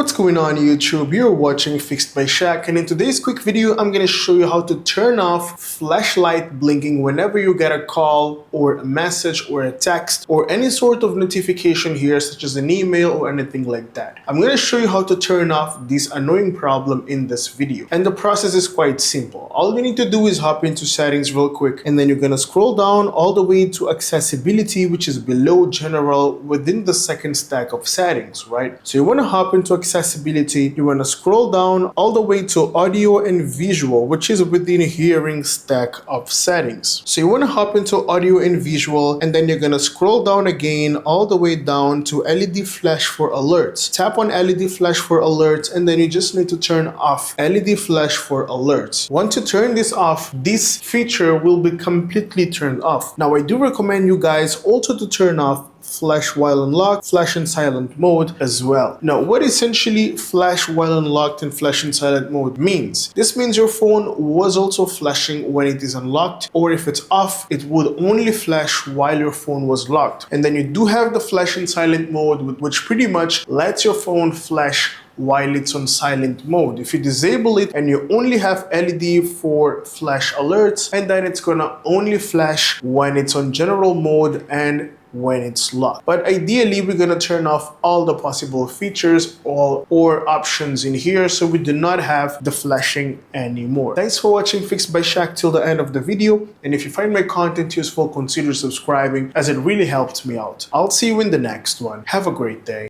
What's going on YouTube? You're watching Fixed by Shaq, and in today's quick video I'm going to show you how to turn off flashlight blinking whenever you get a call or a message or a text or any sort of notification here, such as an email or anything like that. I'm going to show you how to turn off this annoying problem in this video, and the process is quite simple. All you need to do is hop into settings real quick, and then you're going to scroll down all the way to accessibility, which is below general within the second stack of settings, right? So you want to hop into accessibility, you want to scroll down all the way to audio and visual, which is within hearing stack of settings. So you want to hop into audio and visual, and then you're going to scroll down again all the way down to LED flash for alerts. Tap on LED flash for alerts, and then you just need to turn off LED flash for alerts. Once you turn this off, this feature will be completely turned off. Now I do recommend you guys also to turn off flash while unlocked, flash in silent mode as well. Now, what essentially flash while unlocked and flash in silent mode means? This means your phone was also flashing when it is unlocked, or if it's off, it would only flash while your phone was locked. And then you do have the flash in silent mode, which pretty much lets your phone flash while it's on silent mode. If you disable it and you only have LED for flash alerts, and then it's gonna only flash when it's on general mode and when it's locked. But ideally, we're gonna turn off all the possible features or options in here, so we do not have the flashing anymore. Thanks for watching Fixed by Shaq till the end of the video, and if you find my content useful, consider subscribing, as it really helps me out. I'll see you in the next one. Have a great day.